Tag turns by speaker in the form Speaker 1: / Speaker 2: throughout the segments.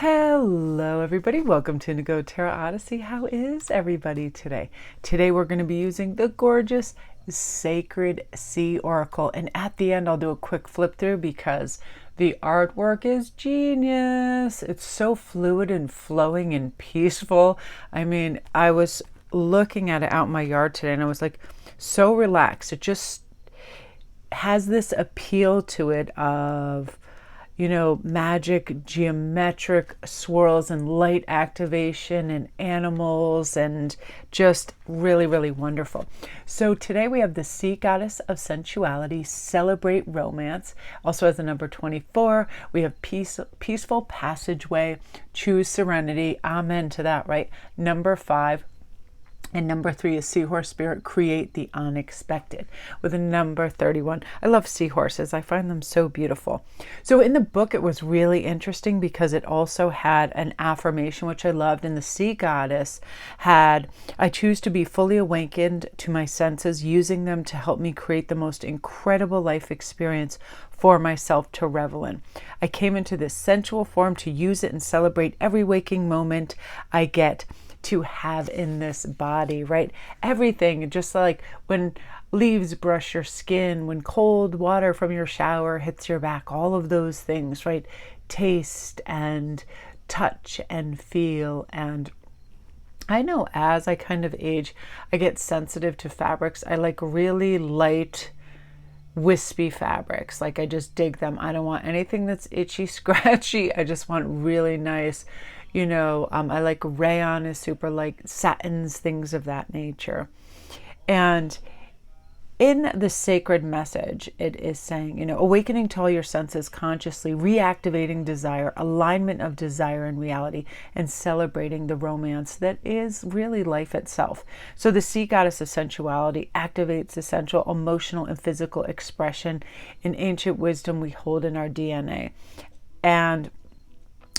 Speaker 1: Hello everybody, welcome to Indigo Tarot Odyssey. How is everybody today? Today we're going to be using the gorgeous Sacred Sea Oracle, and at the end I'll do a quick flip through because the artwork is genius. It's so fluid and flowing and peaceful. I mean, I was looking at it out in my yard today and I was like so relaxed. It just has this appeal to it of magic, geometric swirls and light activation and animals and just really, really wonderful. So today we have the Sea Goddess of Sensuality, Celebrate Romance. Also has the number 24. We have Peaceful Passageway, Choose Serenity. Amen to that, right? Number 5. And number 3 is Seahorse Spirit, Create the Unexpected, with a number 31. I love seahorses. I find them so beautiful. So in the book, it was really interesting because it also had an affirmation, which I loved. And the Sea Goddess had, I choose to be fully awakened to my senses, using them to help me create the most incredible life experience for myself to revel in. I came into this sensual form to use it and celebrate every waking moment I get to have in this body, right? Everything, just like when leaves brush your skin, when cold water from your shower hits your back, all of those things, right? Taste and touch and feel. And I know as I kind of age, I get sensitive to fabrics. I like really light, wispy fabrics. Like I just dig them. I don't want anything that's itchy, scratchy. I just want really nice, I like rayon is super like satins, things of that nature. And in the sacred message, it is saying, awakening to all your senses consciously, reactivating desire, alignment of desire and reality, and celebrating the romance that is really life itself. So the Sea Goddess of Sensuality activates essential emotional and physical expression in ancient wisdom we hold in our DNA. And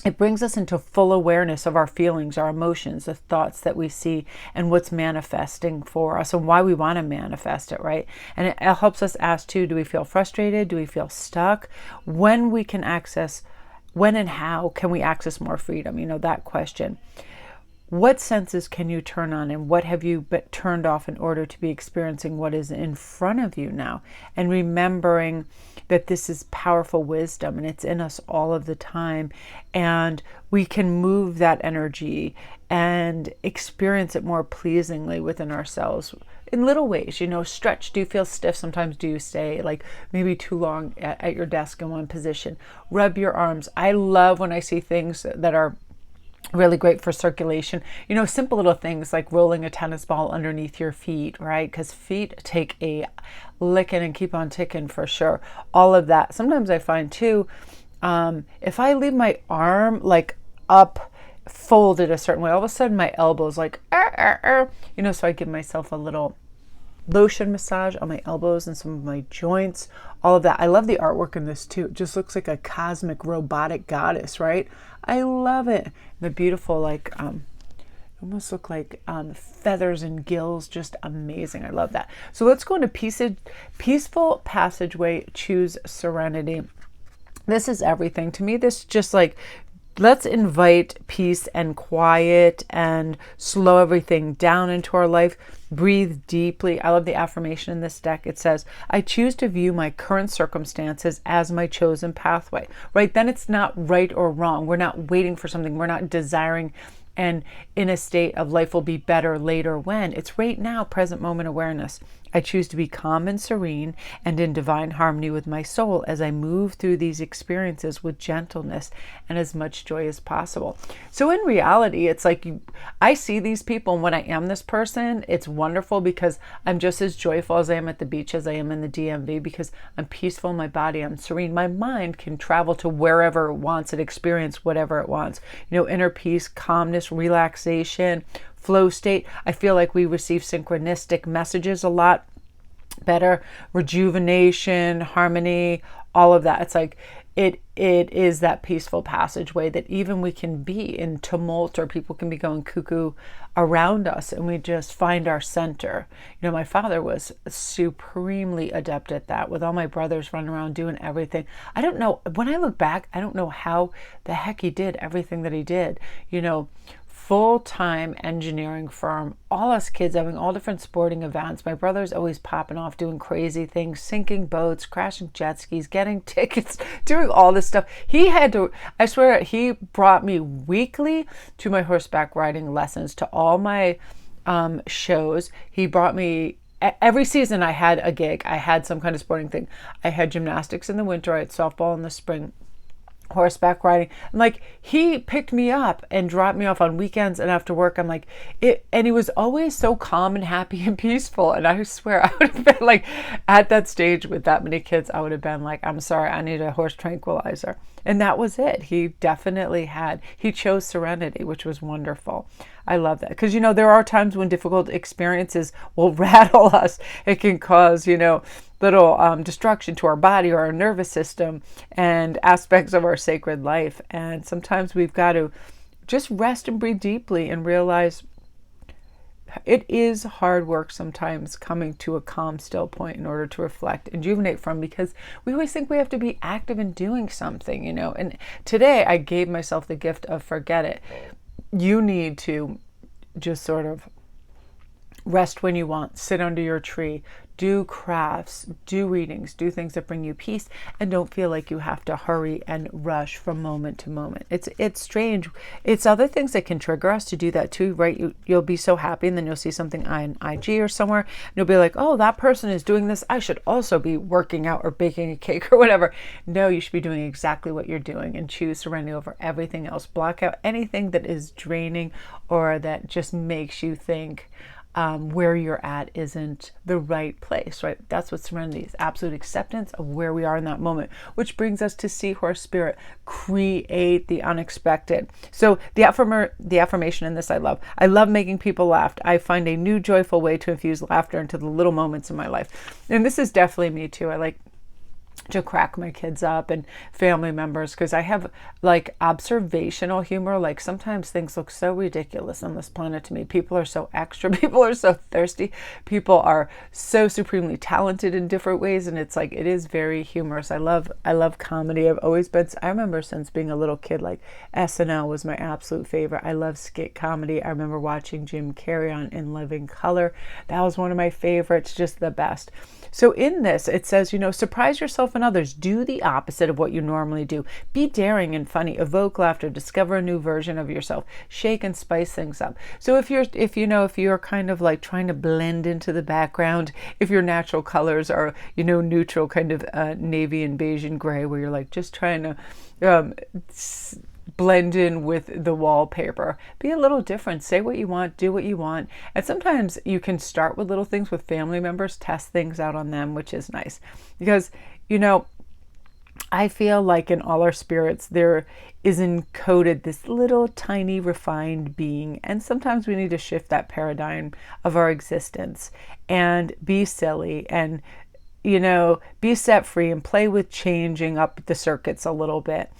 Speaker 1: it brings us into full awareness of our feelings, our emotions, the thoughts that we see, and what's manifesting for us and why we want to manifest it, right? And it helps us ask too, do we feel frustrated? Do we feel stuck? When and how can we access more freedom? That question. What senses can you turn on, and what have you turned off in order to be experiencing what is in front of you now? And remembering that this is powerful wisdom and it's in us all of the time, and we can move that energy and experience it more pleasingly within ourselves in little ways. Stretch. Do you feel stiff? Sometimes do you stay like maybe too long at your desk in one position? Rub your arms. I love when I see things that are really great for circulation. Simple little things like rolling a tennis ball underneath your feet, right? Because feet take a licking and keep on ticking for sure. All of that. Sometimes I find too, if I leave my arm like up, folded a certain way, all of a sudden my elbows like, so I give myself a little lotion massage on my elbows and some of my joints, all of that. I love the artwork in this too. It just looks like a cosmic robotic goddess, right? I love it. The beautiful, like, almost look like feathers and gills, just amazing. I love that. So let's go into Peaceful Passageway, Choose Serenity. This is everything. To me, this just like, let's invite peace and quiet and slow everything down into our life. Breathe deeply. I love the affirmation in this deck. It says, I choose to view my current circumstances as my chosen pathway, right? Then it's not right or wrong. We're not waiting for something. We're not desiring and in a state of life will be better later when. It's right now, present moment awareness. I choose to be calm and serene and in divine harmony with my soul as I move through these experiences with gentleness and as much joy as possible. So in reality, it's like I see these people, and when I am this person, it's wonderful because I'm just as joyful as I am at the beach as I am in the DMV, because I'm peaceful in my body, I'm serene. My mind can travel to wherever it wants and experience whatever it wants. Inner peace, calmness, relaxation, flow state. I feel like we receive synchronistic messages a lot better, rejuvenation, harmony, all of that. It's like it is that peaceful passageway that even we can be in tumult, or people can be going cuckoo around us, and we just find our center. You know, my father was supremely adept at that, with all my brothers running around doing everything. I don't know, when I look back, I don't know how the heck he did everything that he did. You know, full-time engineering firm, all us kids having all different sporting events. My brother's always popping off doing crazy things, sinking boats, crashing jet skis, getting tickets, doing all this stuff. He had to, I swear, he brought me weekly to my horseback riding lessons, to all my shows. He brought me every season. I had a gig. I had some kind of sporting thing. I had gymnastics in the winter. I had softball in the spring, horseback riding. And like, he picked me up and dropped me off on weekends and after work. I'm like, and he was always so calm and happy and peaceful. And I swear, I would have been like, at that stage with that many kids, I would have been like, I'm sorry, I need a horse tranquilizer. And that was it. He definitely he chose serenity, which was wonderful. I love that. Because, you know, there are times when difficult experiences will rattle us. It can cause, you know, little destruction to our body or our nervous system and aspects of our sacred life. And sometimes we've got to just rest and breathe deeply and realize it is hard work sometimes coming to a calm, still point in order to reflect, rejuvenate from, because we always think we have to be active in doing something, you know. And today I gave myself the gift of forget it. You need to just sort of rest when you want, sit under your tree, do crafts, do readings, do things that bring you peace, and don't feel like you have to hurry and rush from moment to moment. It's strange. It's other things that can trigger us to do that too, right? You'll be so happy, and then you'll see something on IG or somewhere, and you'll be like, oh, that person is doing this. I should also be working out or baking a cake or whatever. No, you should be doing exactly what you're doing and choose serenity over everything else. Block out anything that is draining or that just makes you think where you're at isn't the right place, right? That's what serenity is, absolute acceptance of where we are in that moment, which brings us to Seahorse spirit, create the unexpected. So the affirmation in this I love. I love making people laugh. I find a new joyful way to infuse laughter into the little moments in my life. And this is definitely me too. I like to crack my kids up and family members, because I have like observational humor. Like, sometimes things look so ridiculous on this planet to me. People are so extra, people are so thirsty, people are so supremely talented in different ways, and it's like, it is very humorous. I love comedy. I've always been, I remember since being a little kid, like SNL was my absolute favorite. I love skit comedy. I remember watching Jim Carrey on In Living Color. That was one of my favorites, just the best. So in this, it says, you know, surprise yourself and others. Do the opposite of what you normally do. Be daring and funny. Evoke laughter. Discover a new version of yourself. Shake and spice things up. So if you're kind of like trying to blend into the background, if your natural colors are, you know, neutral, kind of navy and beige and gray, where you're like just trying to blend in with the wallpaper, be a little different, say what you want, do what you want. And sometimes you can start with little things with family members, test things out on them, which is nice, because, you know, I feel like in all our spirits there is encoded this little tiny refined being, and sometimes we need to shift that paradigm of our existence and be silly and, you know, be set free and play with changing up the circuits a little bit.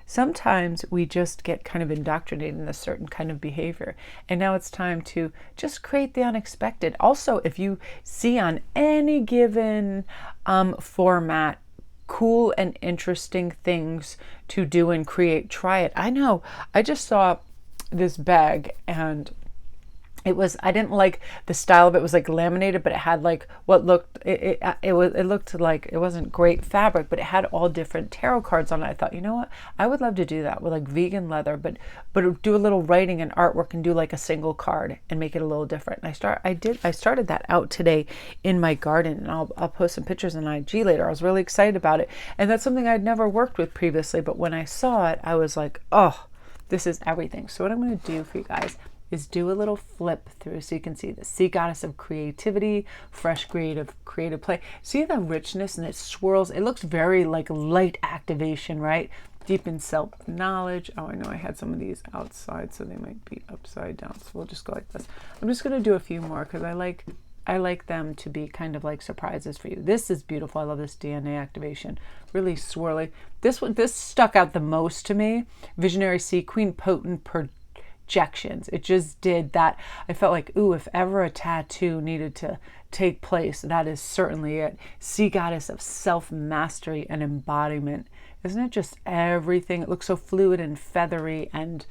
Speaker 1: Sometimes we just get kind of indoctrinated in a certain kind of behavior, and now it's time to just create the unexpected. Also, if you see on any given format cool and interesting things to do and create, try it. I know, I just saw this bag, and I didn't like the style of it. It was like laminated, but it had like what looked, it looked like, it wasn't great fabric, but it had all different tarot cards on it. I thought, you know what? I would love to do that with like vegan leather, but do a little writing and artwork and do like a single card and make it a little different. And I started that out today in my garden, and I'll post some pictures on IG later. I was really excited about it. And that's something I'd never worked with previously, but when I saw it, I was like, oh, this is everything. So what I'm going to do for you guys is do a little flip through so you can see the sea goddess of creativity, fresh creative play. See the richness, and it swirls. It looks very like light activation, right? Deep in self-knowledge. Oh, I know I had some of these outside, so they might be upside down. So we'll just go like this. I'm just going to do a few more because I like I like them to be kind of like surprises for you. This is beautiful. I love this DNA activation. Really swirly. This stuck out the most to me. Visionary Sea Queen, potent projections. It just did that. I felt like, ooh, if ever a tattoo needed to take place, that is certainly it. Sea Goddess of self-mastery and embodiment. Isn't it just everything? It looks so fluid and feathery and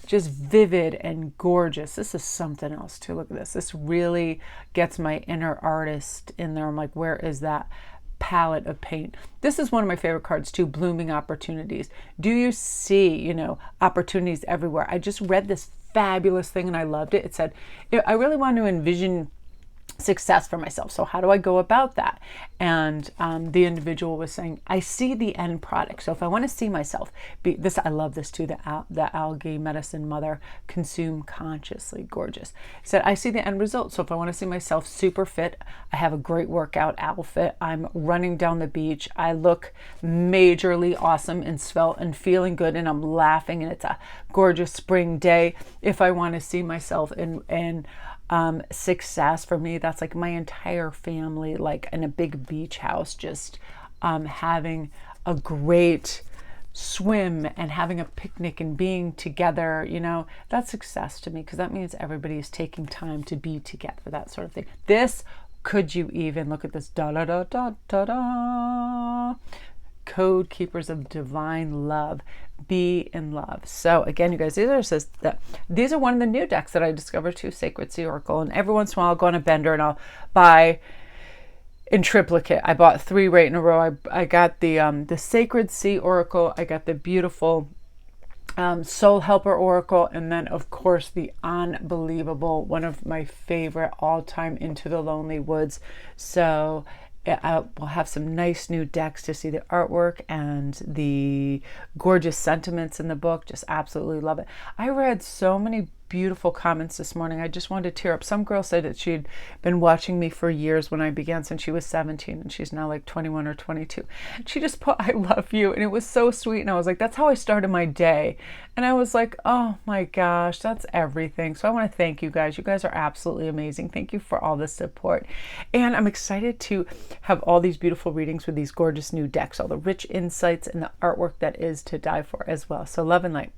Speaker 1: just vivid and gorgeous. This is something else too. Look at this. This really gets my inner artist in there. I'm like, where is that palette of paint? This is one of my favorite cards too, blooming opportunities. Do you see, opportunities everywhere? I just read this fabulous thing and I loved it. It said, I really want to envision success for myself. So how do I go about that? And the individual was saying, I see the end product. So if I want to see myself be this, I love this too, the algae medicine mother, consume consciously, gorgeous. He said, I see the end result. So if I want to see myself super fit, I have a great workout outfit, I'm running down the beach, I look majorly awesome and svelte and feeling good, and I'm laughing, and it's a gorgeous spring day. If I want to see myself in success, for me, that's like my entire family, like in a big beach house, just having a great swim and having a picnic and being together, that's success to me, because that means everybody is taking time to be together, that sort of thing. This, could you even look at this, da da da da da da, code keepers of divine love, be in love. So again, you guys, these are one of the new decks that I discovered too, Sacred Sea Oracle. And every once in a while I'll go on a bender and I'll buy in triplicate. I bought 3 right in a row. I got the Sacred Sea Oracle, I got the beautiful Soul Helper Oracle, and then of course the unbelievable, one of my favorite all-time, Into the Lonely Woods. So we'll have some nice new decks to see the artwork and the gorgeous sentiments in the book. Just absolutely love it. I read so many beautiful comments this morning. I just wanted to tear up. Some girl said that she'd been watching me for years when I began, since she was 17, and she's now like 21 or 22. She just put, I love you. And it was so sweet. And I was like, that's how I started my day. And I was like, oh my gosh, that's everything. So I want to thank you guys. You guys are absolutely amazing. Thank you for all the support. And I'm excited to have all these beautiful readings with these gorgeous new decks, all the rich insights and the artwork that is to die for as well. So love and light.